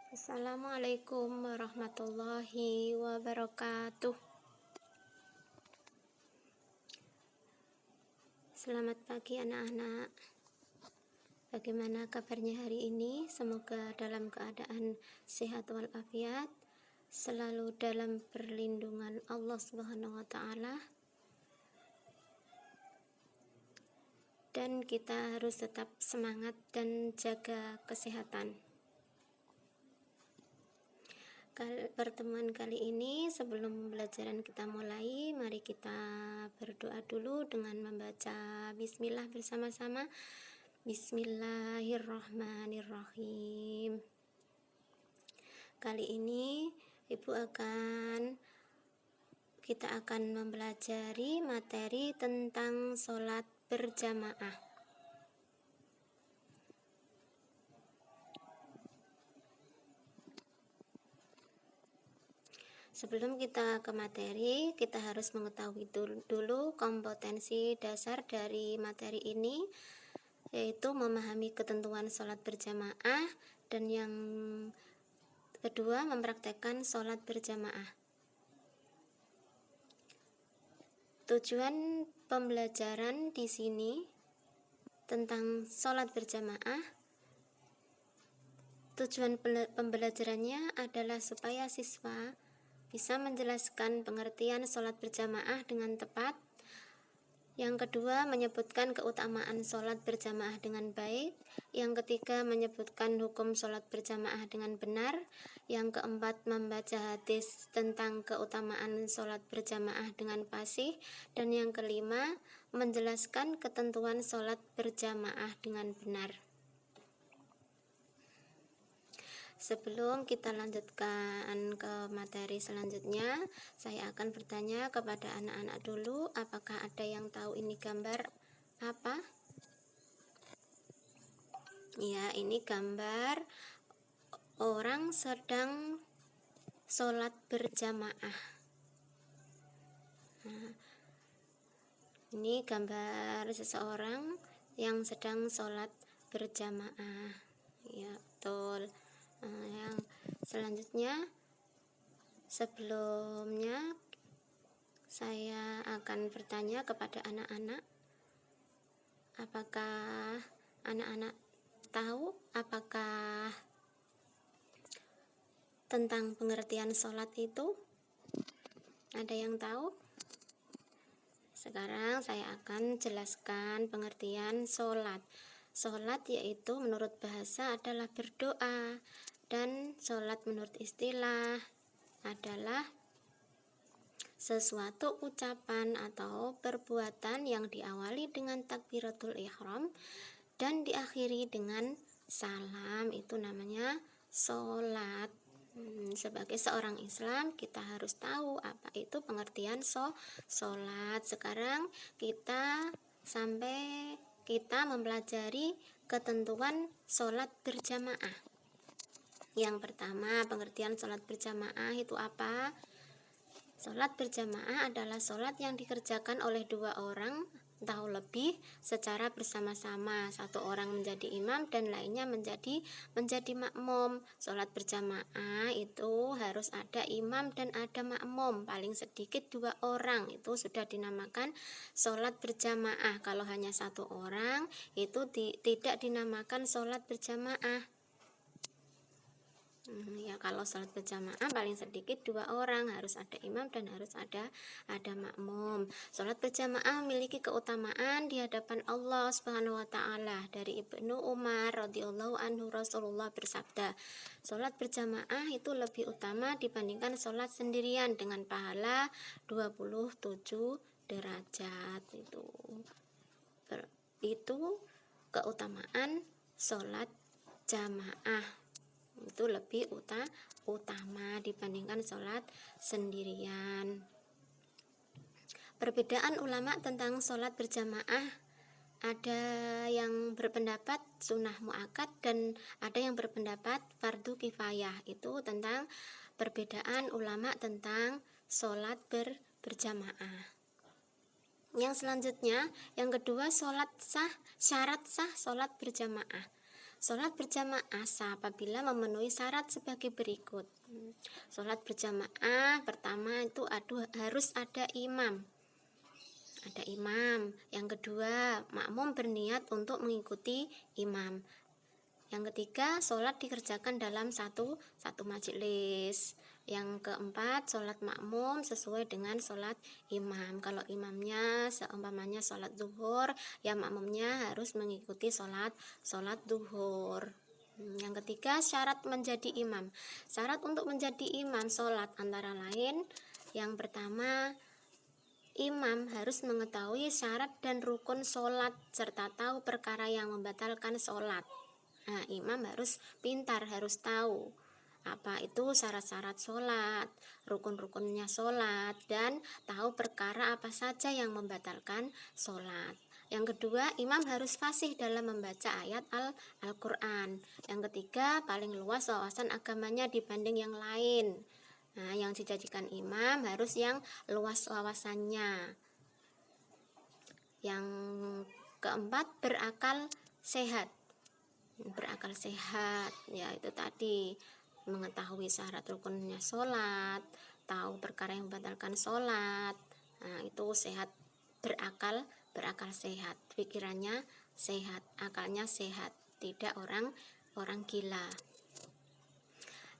Assalamualaikum warahmatullahi wabarakatuh. Selamat pagi anak-anak. Bagaimana kabarnya hari ini? Semoga dalam keadaan sehat walafiat, selalu dalam perlindungan Allah Subhanahu wa taala. Dan kita harus tetap semangat dan jaga kesehatan. Pertemuan kali ini, sebelum pembelajaran kita mulai, mari kita berdoa dulu dengan membaca bismillah bersama-sama. Bismillahirrahmanirrahim. Kali ini kita akan mempelajari materi tentang sholat berjamaah. Sebelum kita ke materi, kita harus mengetahui dulu kompetensi dasar dari materi ini, yaitu memahami ketentuan sholat berjamaah, dan yang kedua mempraktekkan sholat berjamaah. Tujuan pembelajaran di sini tentang sholat berjamaah, tujuan pembelajarannya adalah supaya siswa bisa menjelaskan pengertian sholat berjamaah dengan tepat. Yang kedua, menyebutkan keutamaan sholat berjamaah dengan baik. Yang ketiga, menyebutkan hukum sholat berjamaah dengan benar. Yang keempat, membaca hadis tentang keutamaan sholat berjamaah dengan fasih. Dan yang kelima, menjelaskan ketentuan sholat berjamaah dengan benar. Sebelum kita lanjutkan ke materi selanjutnya, saya akan bertanya kepada anak-anak dulu, apakah ada yang tahu ini gambar apa? Ya, ini gambar orang sedang sholat berjamaah. Nah, ini gambar seseorang yang sedang sholat berjamaah. Ya, betul. Yang selanjutnya, sebelumnya saya akan bertanya kepada anak-anak, apakah anak-anak tahu apakah tentang pengertian sholat itu? Ada yang tahu? Sekarang saya akan jelaskan pengertian sholat. Sholat yaitu menurut bahasa adalah berdoa, dan sholat menurut istilah adalah sesuatu ucapan atau perbuatan yang diawali dengan takbiratul ihram dan diakhiri dengan salam. Itu namanya sholat. Sebagai seorang Islam, kita harus tahu apa itu pengertian sholat. Sekarang kita mempelajari ketentuan sholat berjamaah. Yang pertama, pengertian sholat berjamaah itu apa? Sholat berjamaah adalah sholat yang dikerjakan oleh dua orang atau lebih secara bersama-sama. Satu orang menjadi imam dan lainnya menjadi makmum. Sholat berjamaah itu harus ada imam dan ada makmum, paling sedikit dua orang. Itu sudah dinamakan sholat berjamaah. Kalau hanya satu orang, itu tidak dinamakan sholat berjamaah. Ya, kalau sholat berjamaah paling sedikit dua orang, harus ada imam dan harus ada makmum. Sholat berjamaah memiliki keutamaan di hadapan Allah Subhanahu wa taala. Dari Ibnu Umar radhiyallahu anhu, Rasulullah bersabda, sholat berjamaah itu lebih utama dibandingkan sholat sendirian dengan pahala 27 derajat. Itu keutamaan sholat jamaah. Itu lebih utama dibandingkan sholat sendirian. Perbedaan ulama tentang sholat berjamaah, ada yang berpendapat sunnah muakkad dan ada yang berpendapat fardu kifayah. Itu tentang perbedaan ulama tentang sholat berjamaah. Yang selanjutnya, yang kedua, syarat sah sholat berjamaah. Sholat berjamaah sah apabila memenuhi syarat sebagai berikut. Sholat berjamaah pertama itu harus ada imam. Ada imam. Yang kedua, makmum berniat untuk mengikuti imam. Yang ketiga, sholat dikerjakan dalam satu majelis. Yang keempat, sholat makmum sesuai dengan sholat imam. Kalau imamnya seumpamanya sholat zuhur, ya makmumnya harus mengikuti sholat zuhur. Yang ketiga, syarat menjadi imam. Syarat untuk menjadi imam sholat antara lain, yang pertama, imam harus mengetahui syarat dan rukun sholat serta tahu perkara yang membatalkan sholat. Nah, imam harus pintar, harus tahu apa itu syarat-syarat sholat, rukun-rukunnya sholat, dan tahu perkara apa saja yang membatalkan sholat. Yang kedua, imam harus fasih dalam membaca ayat Al-Quran. Yang ketiga, paling luas wawasan agamanya dibanding yang lain. Nah, yang dijadikan imam harus yang luas wawasannya. Yang keempat, berakal sehat. Ya itu tadi, mengetahui syarat rukunnya sholat, tahu perkara yang membatalkan sholat. Nah, itu sehat, berakal sehat, pikirannya sehat, akalnya sehat, tidak orang gila.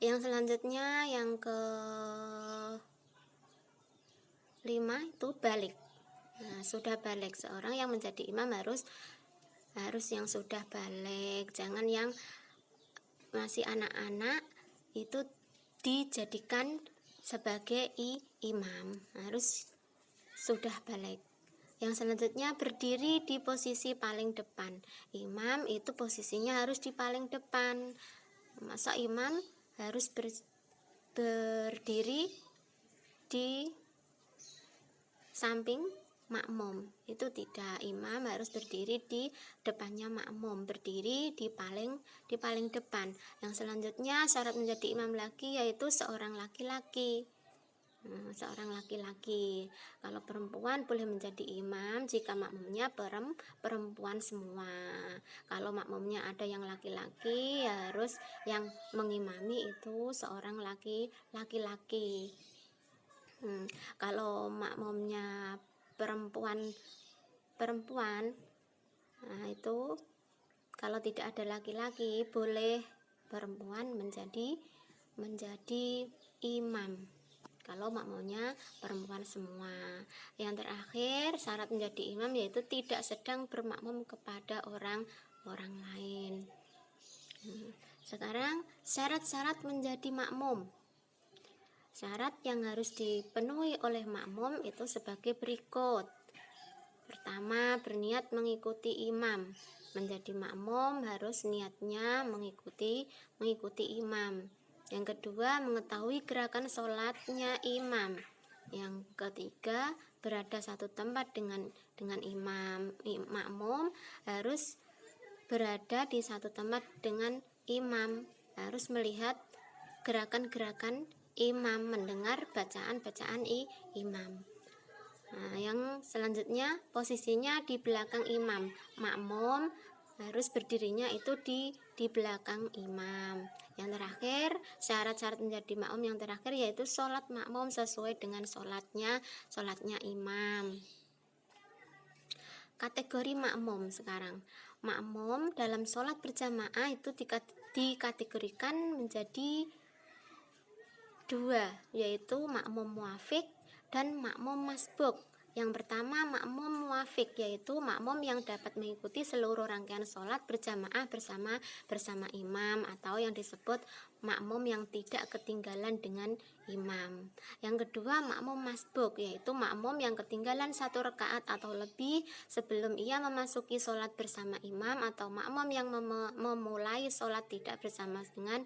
Yang selanjutnya, yang ke 5 itu balik. Nah, sudah balik. Seorang yang menjadi imam harus yang sudah balik, jangan yang masih anak-anak itu dijadikan sebagai imam, harus sudah balik. Yang selanjutnya, berdiri di posisi paling depan. Imam itu posisinya harus di paling depan. Masa imam harus berdiri di samping makmum? Itu tidak. Imam harus berdiri di depannya makmum, berdiri di paling depan. Yang selanjutnya, syarat menjadi imam lagi yaitu seorang laki-laki. Kalau perempuan boleh menjadi imam jika makmumnya perempuan semua. Kalau makmumnya ada yang laki-laki, harus yang mengimami itu seorang laki-laki. Kalau makmumnya perempuan, nah itu kalau tidak ada laki-laki, boleh perempuan menjadi imam kalau makmumnya perempuan semua. Yang terakhir, syarat menjadi imam yaitu tidak sedang bermakmum kepada orang lain. Sekarang syarat-syarat menjadi makmum. Syarat yang harus dipenuhi oleh makmum itu sebagai berikut. Pertama, berniat mengikuti imam. Menjadi makmum harus niatnya mengikuti imam. Yang kedua, mengetahui gerakan sholatnya imam. Yang ketiga, berada satu tempat dengan imam. Makmum harus berada di satu tempat dengan imam, harus melihat gerakan-gerakan imam, mendengar bacaan-bacaan imam. Nah, yang selanjutnya, posisinya di belakang imam. Makmum harus berdirinya itu di belakang imam. Yang terakhir, syarat-syarat menjadi makmum yang terakhir yaitu sholat makmum sesuai dengan sholatnya imam. Kategori makmum sekarang. Makmum dalam sholat berjamaah itu dikategorikan menjadi 2, yaitu makmum muwafiq dan makmum masbuk. Yang pertama, makmum muwafiq, yaitu makmum yang dapat mengikuti seluruh rangkaian sholat berjamaah bersama imam, atau yang disebut makmum yang tidak ketinggalan dengan imam. Yang kedua, makmum masbuk, yaitu makmum yang ketinggalan 1 rakaat atau lebih sebelum ia memasuki sholat bersama imam, atau makmum yang memulai sholat tidak bersama dengan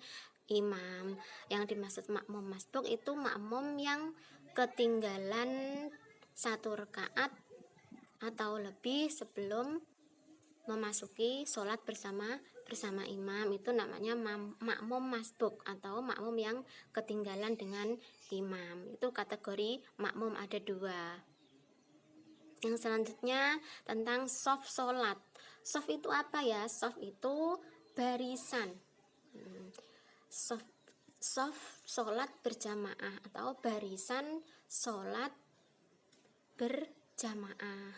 imam. Yang dimaksud makmum masbuk itu makmum yang ketinggalan 1 rakaat atau lebih sebelum memasuki sholat bersama imam. Itu namanya makmum masbuk atau makmum yang ketinggalan dengan imam. Itu kategori makmum ada 2. Yang selanjutnya tentang shaf sholat. Shaf itu apa ya? Shaf itu barisan. Soft sholat berjamaah atau barisan sholat berjamaah.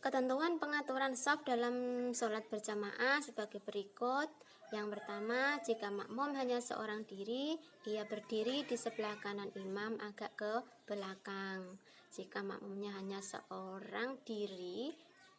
Ketentuan pengaturan shaf dalam sholat berjamaah sebagai berikut. Yang pertama, jika makmum hanya seorang diri, ia berdiri di sebelah kanan imam agak ke belakang. Jika makmumnya hanya seorang diri,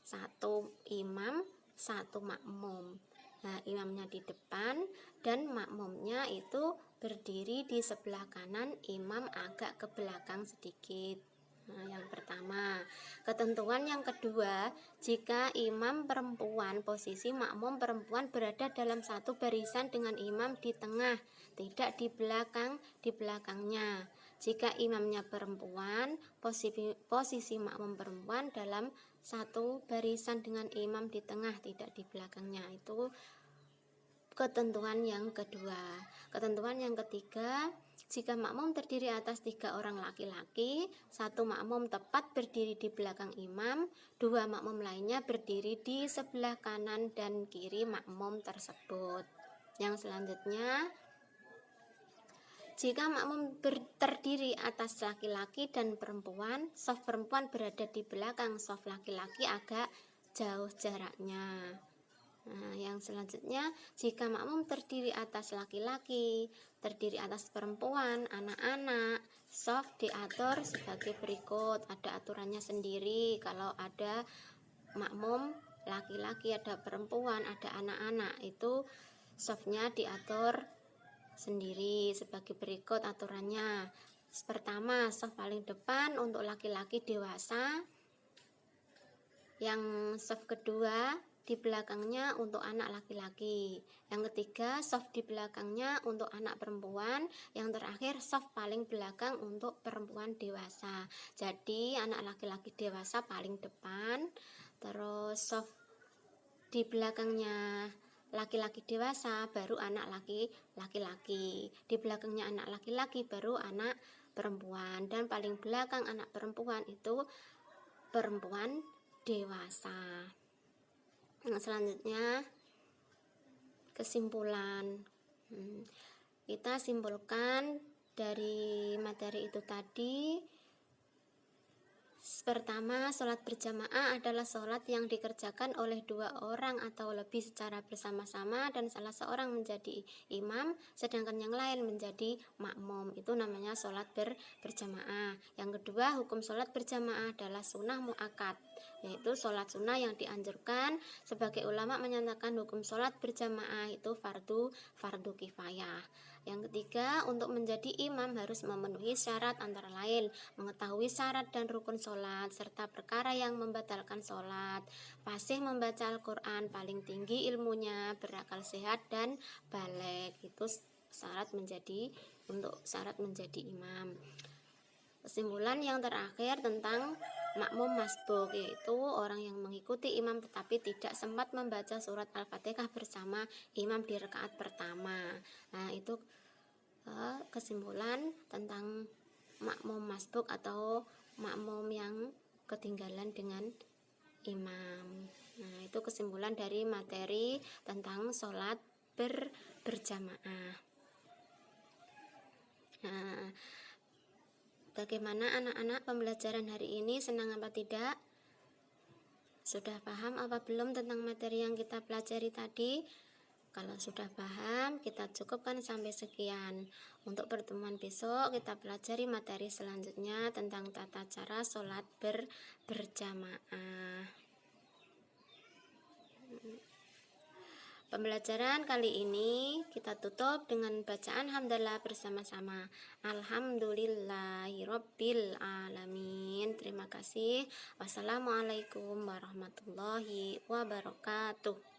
satu imam, satu makmum. Nah, imamnya di depan dan makmumnya itu berdiri di sebelah kanan, imam agak ke belakang sedikit. Nah, yang pertama. Ketentuan yang kedua, jika imam perempuan, posisi makmum perempuan berada dalam satu barisan dengan imam di tengah, tidak di belakangnya. Jika imamnya perempuan, posisi makmum perempuan dalam satu barisan dengan imam di tengah, tidak di belakangnya. Itu ketentuan yang kedua. Ketentuan yang ketiga, jika makmum terdiri atas 3 orang laki-laki, satu makmum tepat berdiri di belakang imam, 2 makmum lainnya berdiri di sebelah kanan dan kiri makmum tersebut. Yang selanjutnya, jika makmum terdiri atas laki-laki dan perempuan, shaf perempuan berada di belakang shaf laki-laki agak jauh jaraknya. Nah, yang selanjutnya, jika makmum terdiri atas laki-laki, terdiri atas perempuan, anak-anak, shaf diatur sebagai berikut. Ada aturannya sendiri. Kalau ada makmum laki-laki, ada perempuan, ada anak-anak, itu shafnya diatur sendiri sebagai berikut aturannya. Pertama, shaf paling depan untuk laki-laki dewasa. Yang shaf kedua di belakangnya untuk anak laki-laki. Yang ketiga, shaf di belakangnya untuk anak perempuan. Yang terakhir, shaf paling belakang untuk perempuan dewasa. Jadi anak laki-laki dewasa paling depan, terus shaf di belakangnya laki-laki dewasa, baru anak laki-laki. Di belakangnya anak laki-laki, baru anak perempuan. Dan paling belakang anak perempuan itu perempuan dewasa. Nah, selanjutnya kesimpulan. Kita simpulkan dari materi itu tadi. Pertama, sholat berjamaah adalah sholat yang dikerjakan oleh 2 orang atau lebih secara bersama-sama dan salah seorang menjadi imam sedangkan yang lain menjadi makmum. Itu namanya sholat berjamaah. Yang kedua, hukum sholat berjamaah adalah sunnah muakkad, yaitu sholat sunnah yang dianjurkan. Sebagai ulama menyatakan hukum sholat berjamaah itu fardu kifayah. Yang ketiga, untuk menjadi imam harus memenuhi syarat antara lain mengetahui syarat dan rukun sholat serta perkara yang membatalkan sholat, fasih membaca Al-Quran, paling tinggi ilmunya, berakal sehat dan baligh. Itu syarat menjadi imam. Kesimpulan yang terakhir tentang makmum masbuk, yaitu orang yang mengikuti imam tetapi tidak sempat membaca surat Al-Fatihah bersama imam di rakaat pertama. Nah, itu kesimpulan tentang makmum masbuk atau makmum yang ketinggalan dengan imam. Nah, itu kesimpulan dari materi tentang sholat berjamaah. Nah, bagaimana anak-anak pembelajaran hari ini? Senang apa tidak? Sudah paham apa belum tentang materi yang kita pelajari tadi? Kalau sudah paham, kita cukupkan sampai sekian. Untuk pertemuan besok, kita pelajari materi selanjutnya tentang tata cara sholat berjamaah. Pembelajaran kali ini kita tutup dengan bacaan hamdalah bersama-sama. Alhamdulillahirabbil alamin. Terima kasih. Wassalamualaikum warahmatullahi wabarakatuh.